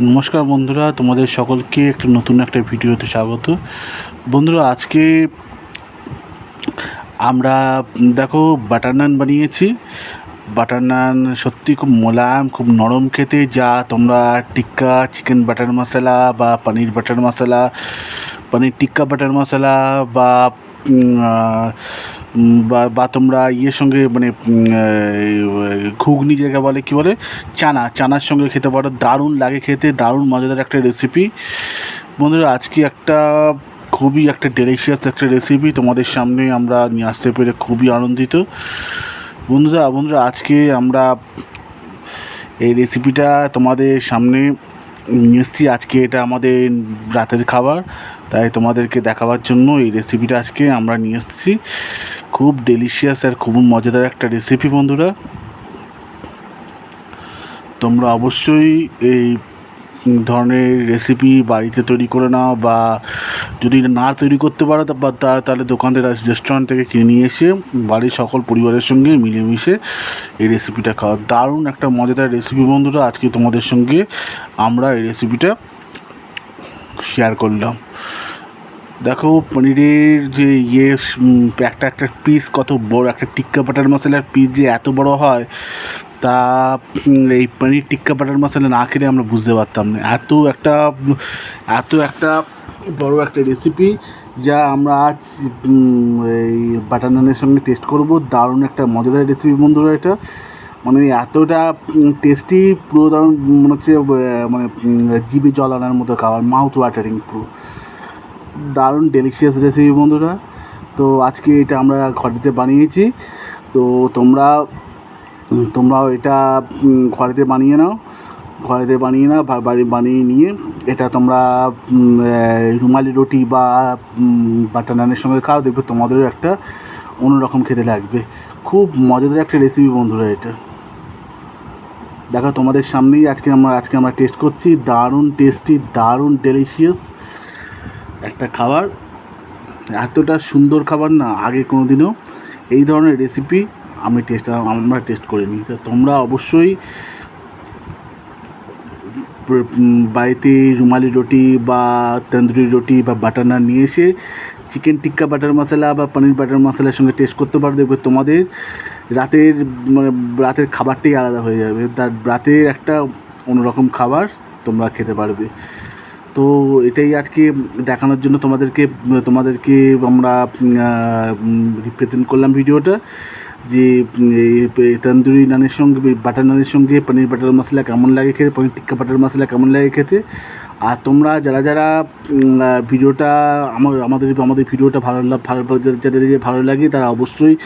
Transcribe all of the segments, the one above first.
নমস্কার বন্ধুরা, তোমাদের সকলকে একটা নতুন একটা ভিডিওতে স্বাগত। বন্ধুরা, আজকে আমরা দেখো বাটার নান বানিয়েছি। বাটার নান সত্যি খুব মোলায়েম, খুব নরম খেতে। যা তোমরা টিক্কা চিকেন বাটার মশলা বা পনির বাটার মশলা, পনির টিক্কা বাটার মশলা বা বা তোমরা ইয়ের সঙ্গে মানে ঘুগনি যেটা বলে কী বলে চানার সঙ্গে খেতে পারো। দারুণ লাগে খেতে, দারুণ মজাদার একটা রেসিপি। বন্ধুরা, আজকে খুবই একটা ডেলিশিয়াস একটা রেসিপি তোমাদের সামনে আমরা নিয়ে আসতে পেরে খুবই আনন্দিত। বন্ধুরা আজকে আমরা এই রেসিপিটা তোমাদের সামনে নিয়ে এসেছি। আজকে এটা আমাদের রাতের খাবার, তাই তোমাদেরকে দেখাবার জন্য এই রেসিপিটা আজকে আমরা নিয়ে এসেছি। খুব ডেলিশিয়াস আর খুব মজাদার একটা রেসিপি। বন্ধুরা, তোমরা অবশ্যই এই ধরনের রেসিপি বাড়িতে তৈরি করে নাও, বা যদি না তৈরি করতে পারো তাহলে দোকানের রেস্টুরেন্ট থেকে কিনে নিয়ে এসে বাড়ির সকল পরিবারের সঙ্গে মিলেমিশে এই রেসিপিটা খাওয়া। দারুণ একটা মজাদার রেসিপি। বন্ধুরা, আজকে তোমাদের সঙ্গে আমরা এই রেসিপিটা শেয়ার করলাম। দেখো, পনিরের যে একটা পিস কত বড়, একটা টিক্কা বাটার মশলার পিস যে এত বড় হয়, তা এই পনির টিক্কা বাটার মশলা না খেলে আমরা বুঝতে পারতাম না। এত একটা বড় একটা রেসিপি, যা আমরা আজ এই বাটার নানের সঙ্গে টেস্ট করব। দারুণ একটা মজাদার রেসিপি বন্ধুরা। এটা মানে এতটা টেস্টি, পুরো দারুণ মনে হচ্ছে মানে জিভে জল আনার মতো খাবার, মাউথ ওয়াটারিং পুরো। দারুণ ডেলিশিয়াস রেসিপি বন্ধুরা। তো আজকে এটা আমরা ঘরেতে বানিয়েছি। তো তোমরাও এটা ঘরেতে বানিয়ে নাও। বানিয়ে নিয়ে এটা তোমরা রুমালি রুটি বা বাটার নানের সঙ্গে খাও, দেখবে তোমাদেরও একটা অন্যরকম খেতে লাগবে। খুব মজাদার একটা রেসিপি বন্ধুরা। এটা দেখো, তোমাদের সামনেই আজকে আমরা টেস্ট করছি। দারুণ টেস্টি, দারুণ ডেলিশিয়াস একটা খাবার। এতটা সুন্দর খাবার না আগে কোনো দিনও এই ধরনের রেসিপি আমরা টেস্ট করিনি। তো তোমরা অবশ্যই বাড়িতে রুমালি রুটি বা তন্দুরি রুটি বা বাটার নান নিয়ে এসে চিকেন টিক্কা বাটার মশলা বা পনির বাটার মশলার সঙ্গে টেস্ট করতে পারো। দেখবে তোমাদের রাতের খাবারটাই আলাদা হয়ে যাবে। তার রাতের একটা অন্যরকম খাবার তোমরা খেতে পারবে। তো এটাই আজকে দেখানোর জন্য তোমাদেরকে আমরা রিপ্রেজেন্ট করলাম ভিডিওটা, যে তন্দুরি নানের সঙ্গে বাটার নানের সঙ্গে পনির বাটার মশলা কেমন লাগে খেতে, পনির টিক্কা বাটার মশলা কেমন লাগে খেতে। আর তোমরা যারা ভিডিওটা আমাদের ভিডিওটা যাদের ভালো লাগে, তারা অবশ্যই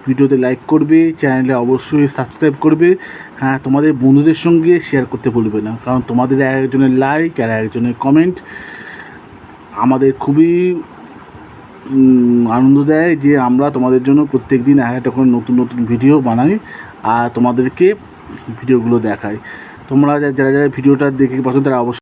ভিডিওতে লাইক করবে, চ্যানেলে অবশ্যই সাবস্ক্রাইব করবে। হ্যাঁ, তোমাদের বন্ধুদের সঙ্গে শেয়ার করতে ভুলবে না, কারণ তোমাদের একজনের লাইক আর একজনের কমেন্ট আমাদের খুবই আনন্দ দেয়, যে আমরা তোমাদের জন্য প্রত্যেক দিন একটা করে নতুন ভিডিও বানাই আর তোমাদেরকে ভিডিওগুলো দেখাই। তোমরা যারা ভিডিওটা দেখে পছন্দ, তারা অবশ্যই